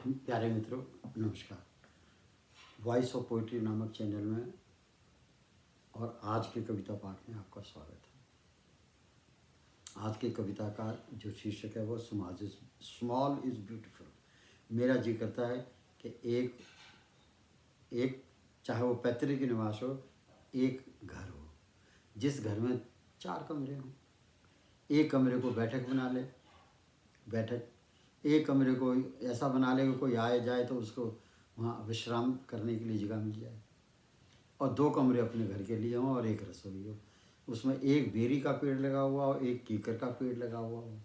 प्यारे मित्रों, नमस्कार। वॉइस ऑफ पोइट्री नामक चैनल में और आज के कविता पाठ में आपका स्वागत है। आज की कविता का जो शीर्षक है वो स्मॉल इज़ ब्यूटीफुल। मेरा जी करता है कि एक चाहे वो पैतृक निवास हो, एक घर हो जिस घर में 4 कमरे हों। एक कमरे को बैठक बना ले, बैठक एक कमरे को ऐसा बना ले कि कोई आए जाए तो उसको वहाँ विश्राम करने के लिए जगह मिल जाए, और 2 कमरे अपने घर के लिए हों और एक रसोई हो। उसमें एक बेरी का पेड़ लगा हुआ हो, एक कीकर का पेड़ लगा हुआ हो,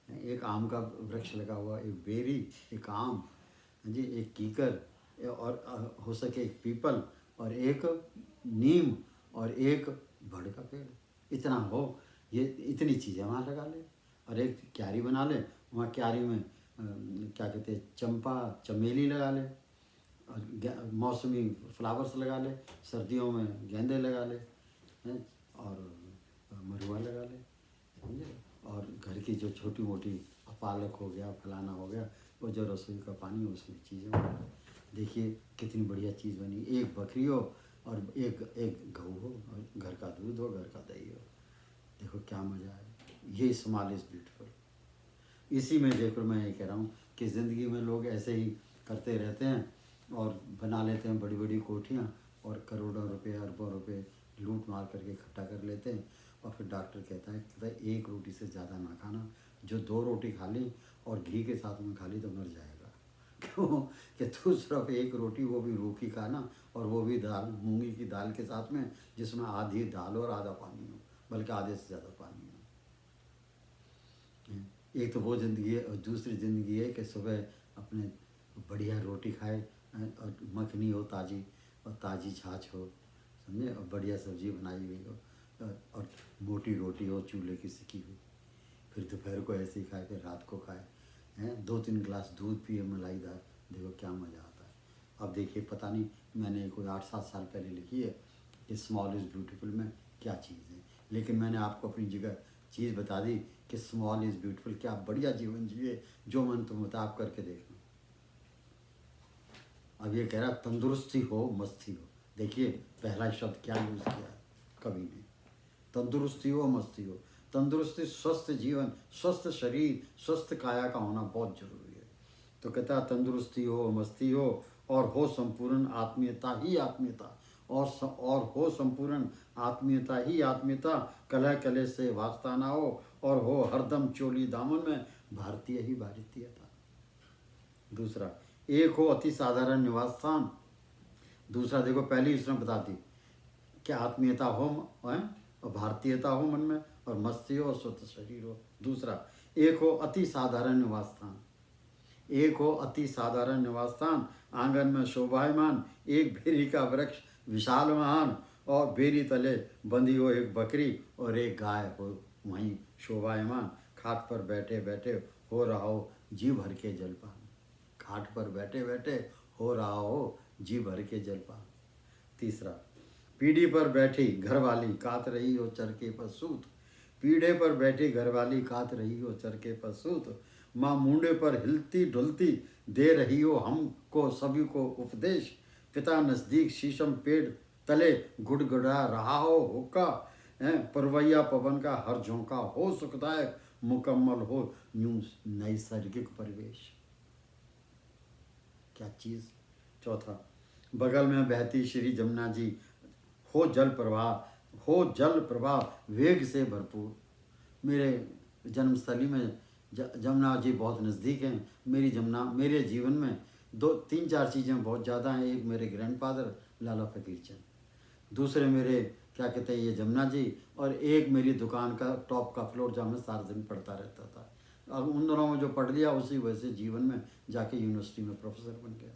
एक आम का वृक्ष लगा हुआ, एक बेरी, एक आम जी, एक कीकर, और हो सके एक पीपल, और एक नीम, और एक बड़ का पेड़। इतना हो, ये इतनी चीज़ें वहाँ लगा ले। और एक क्यारी बना ले, वहाँ क्यारी में क्या कहते हैं, चंपा चमेली लगा ले, और मौसमी फ्लावर्स लगा ले, सर्दियों में गेंदे लगा ले, और मरुआ लगा ले, समझे। और घर की जो छोटी मोटी पालक हो गया, फलाना हो गया, वो जो रसोई का पानी हो, उसमें चीज़ें हो। देखिए कितनी बढ़िया चीज़ बनी। एक बकरी हो और एक गऊ हो, और घर का दूध हो, घर का दही हो। देखो क्या मज़ा है। ये स्मॉल इज़ ब्यूटीफुल। इसी में देखो, मैं ये कह रहा हूँ कि ज़िंदगी में लोग ऐसे ही करते रहते हैं और बना लेते हैं बड़ी बड़ी कोठियाँ, और करोड़ों रुपए, अरबों रुपए लूट मार करके इकट्ठा कर लेते हैं। और फिर डॉक्टर कहता है एक रोटी से ज़्यादा ना खाना। जो 2 रोटी खा ली और घी के साथ में खा ली तो मर जाएगा। क्यों? कि तू सिर्फ एक रोटी, वो भी रूखी खाना, और वो भी दाल, मूंगी की दाल के साथ में, जिसमें आधी दाल और आधा पानी हो, बल्कि आधे से ज़्यादा पानी हो। एक तो वो ज़िंदगी है, और दूसरी ज़िंदगी है कि सुबह अपने बढ़िया रोटी खाए, और मखनी हो ताज़ी, और ताज़ी छाछ हो, समझे, और बढ़िया सब्ज़ी बनाई हुई हो, और मोटी रोटी हो, चूल्हे की सिकी हुई। फिर दोपहर को ऐसे ही खाए, फिर रात को खाए, हैं 2-3 गिलास दूध पिए मलाईदार। देखो क्या मज़ा आता है। अब देखिए, पता नहीं, मैंने कोई 8-7 साल पहले लिखी है कि स्मॉल इज़ ब्यूटीफुल में क्या चीज़ है, लेकिन मैंने आपको अपनी जगह चीज़ बता दी कि स्मॉल इज़ ब्यूटीफुल। क्या बढ़िया जीवन जिए, जो मन तुम होता आप करके देखना। अब ये कह रहा तंदुरुस्ती हो, मस्ती हो। देखिए पहला शब्द क्या यूज़ किया है कवि ने, तंदुरुस्ती हो, मस्ती हो। तंदुरुस्ती, स्वस्थ जीवन, स्वस्थ शरीर, स्वस्थ काया का होना बहुत जरूरी है। तो कहता है तंदुरुस्ती हो, मस्ती हो, और हो संपूर्ण आत्मीयता ही आत्मीयता, और हो संपूर्ण आत्मीयता ही आत्मीयता, कलह कले से वास्ता ना हो, और हो हरदम चोली दामन में भारतीय ही भारतीयता। दूसरा, एक हो अति साधारण निवास स्थान। दूसरा देखो, पहली इसने बता दी कि आत्मीयता हो और भारतीयता हो मन में, और मस्ती हो और स्वस्थ शरीर हो। दूसरा, एक हो अति साधारण निवास स्थान। एक हो अति साधारण निवास स्थान, आंगन में शोभायमान एक बेरी का वृक्ष विशाल महान, और बेरी तले बंधी हो एक बकरी, और एक गाय हो वहीं शोभायमान। खाट पर बैठे बैठे हो रहा हो जी भर के जलपान। खाट पर बैठे बैठे हो रहा हो जी भर के जलपान। तीसरा, पीढ़ी पर बैठी घरवाली कात रही हो चरके पर सूत। पीढ़े पर बैठी घरवाली कात रही हो चरके पर सूत। माँ मुंडे पर हिलती डुलती दे रही हो हमको सभी को उपदेश। पिता नजदीक शीशम पेड़ तले गुड़गुड़ा रहा हो हुक्का। परवैया पवन का हर झोंका हो सुखदायक, मुकम्मल हो यूं नैसर्गिक परिवेश। क्या चीज़। चौथा, बगल में बहती श्री जमुना जी हो जल प्रवाह, हो जल प्रवाह वेग से भरपूर। मेरे जन्मस्थली में जमुना जी बहुत नज़दीक हैं। मेरी जमुना मेरे जीवन में 2-3-4 चीज़ें बहुत ज़्यादा हैं। एक मेरे ग्रैंडफादर लाला फकीर चंद, दूसरे मेरे क्या कहते हैं ये जमुना जी, और एक मेरी दुकान का टॉप का फ्लोर जहाँ मैं सारा दिन पढ़ता रहता था। और उन दोनों में जो पढ़ लिया उसी वजह से जीवन में जाके यूनिवर्सिटी में प्रोफेसर बन गया।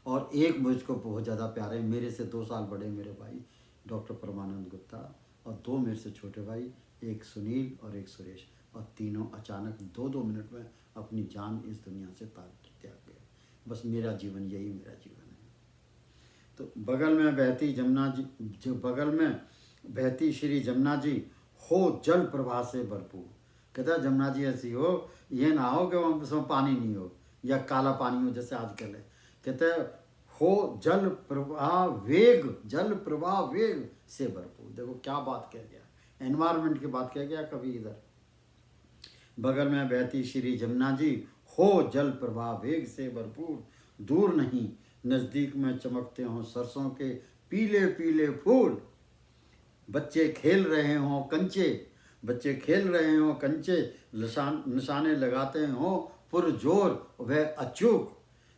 और एक मुझको बहुत ज़्यादा प्यारे, मेरे से 2 साल बड़े मेरे भाई डॉक्टर परमानंद गुप्ता, और 2 मेरे से छोटे भाई, एक सुनील और एक सुरेश, और तीनों अचानक 2-2 मिनट में अपनी जान इस दुनिया से त्याग गए। बस मेरा जीवन यही मेरा जीवन है। तो बगल में बहती जमुना जी, जो बगल में बहती श्री जमुना जी हो जल प्रवाह से भरपूर। कहता जमुना जी ऐसी हो, ये ना हो कि उसमें पानी नहीं हो, या काला पानी हो जैसे आजकल है। कहते हैं हो जल प्रवाह वेग, जल प्रवाह वेग से भरपूर। देखो क्या बात कह गया, एनवायरनमेंट की बात कह गया कवि इधर। बगल में बहती श्री जमुना जी, हो जल प्रवाह वेग से भरपूर, दूर नहीं नजदीक में चमकते हों सरसों के पीले पीले फूल। बच्चे खेल रहे हों कंचे, बच्चे खेल रहे हों कंचे, निशाने लगाते हों पुरजोर वह अचूक।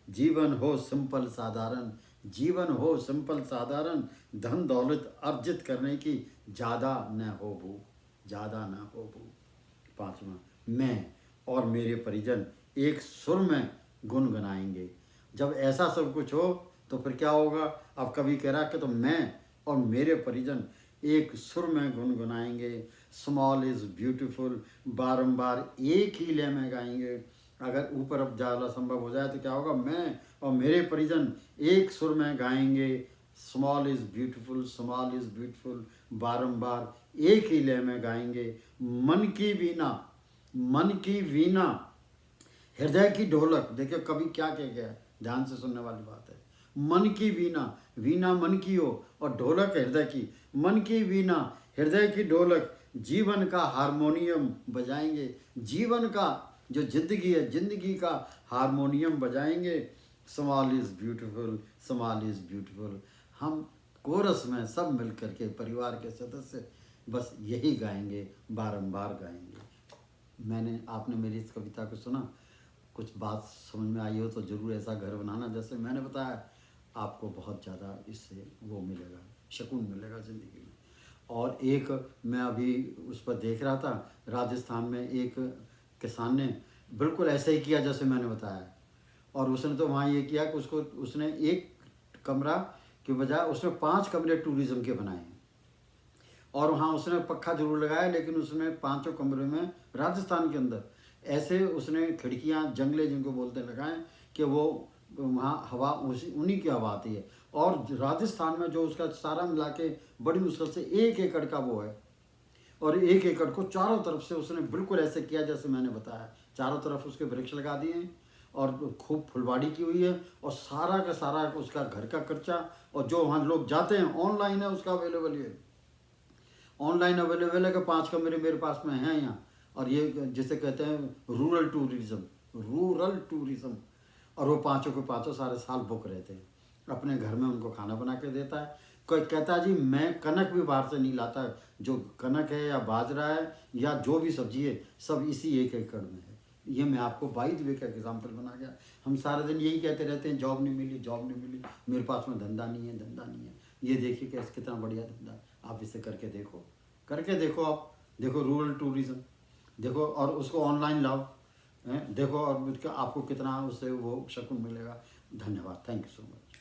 जीवन हो सिंपल साधारण, जीवन हो सिंपल साधारण, धन दौलत अर्जित करने की ज़्यादा न हो भूख, ज़्यादा न हो भूख। पांचवा, मैं और मेरे परिजन एक सुर में गुनगुनाएंगे। जब ऐसा सब कुछ हो तो फिर क्या होगा? अब कवि कह रहा कि तो मैं और मेरे परिजन एक सुर में गुनगुनाएंगे। स्मॉल इज़ ब्यूटीफुल बारंबार एक ही लय में गाएंगे। अगर ऊपर अब ज़्यादा संभव हो जाए तो क्या होगा? मैं और मेरे परिजन एक सुर में गाएंगे। Small is beautiful, small is beautiful बारंबार एक ही लय में गाएंगे। मन की वीणा, मन की वीणा हृदय की ढोलक। देखिए कवि क्या कह गया, ध्यान से सुनने वाली बात है। मन की वीणा, वीणा मन की हो और ढोलक हृदय की। मन की वीणा हृदय की ढोलक, जीवन का हारमोनियम बजाएंगे। जीवन का जो जिंदगी है, जिंदगी का हारमोनियम बजाएंगे। Small is beautiful, small is beautiful. हम कोरस में सब मिल करके परिवार के सदस्य बस यही गाएंगे, बारंबार गाएंगे। आपने मेरी इस कविता को सुना, कुछ बात समझ में आई हो तो ज़रूर ऐसा घर बनाना जैसे मैंने बताया। आपको बहुत ज़्यादा इससे वो मिलेगा, सुकून मिलेगा ज़िंदगी में। और एक मैं अभी उस पर देख रहा था, राजस्थान में एक किसान ने बिल्कुल ऐसे ही किया जैसे मैंने बताया। और उसने तो वहाँ ये किया कि उसने एक कमरा के बजाय उसने 5 कमरे टूरिज़्म के बनाए हैं। और वहाँ उसने पक्का जरूर लगाया, लेकिन उसने 5 कमरे में राजस्थान के अंदर ऐसे उसने खिड़कियाँ जंगले जिनको बोलते हैं लगाएं कि वो वहाँ हवा उन्हीं की हवा आती है। और राजस्थान में जो उसका सारा मिला के बड़ी मुश्किल से 1 एकड़ का वो है, और 1 एकड़ को चारों तरफ से उसने बिल्कुल ऐसे किया जैसे मैंने बताया। चारों तरफ उसके वृक्ष लगा दिए हैं और खूब फुलवाड़ी की हुई है। और सारा का सारा उसका घर का खर्चा, और जो वहाँ लोग जाते हैं ऑनलाइन है उसका अवेलेबल है, ऑनलाइन अवेलेबल है कि 5 कमरे मेरे पास में हैं यहाँ। और ये जिसे कहते हैं रूरल टूरिज़्म, रूरल टूरिज़्म। और वो 5 के 5 सारे साल बुक रहते हैं, अपने घर में उनको खाना बना के देता है। कोई कहता है जी मैं कनक भी बाहर से नहीं लाता, जो कनक है या बाजरा है या जो भी सब्जी है सब इसी 1 एकड़ में है। ये मैं आपको बाई द वे का एग्जाम्पल बना गया। हम सारा दिन यही कहते रहते हैं जॉब नहीं मिली, जॉब नहीं मिली, मेरे पास में धंधा नहीं है, धंधा नहीं है। ये देखिए कैसे कितना बढ़िया धंधा है, आप इसे करके देखो, करके देखो। आप देखो रूरल टूरिज़्म देखो और उसको ऑनलाइन लाओ, देखो और आपको कितना उससे वो सुकून मिलेगा। धन्यवाद, थैंक यू सो मच।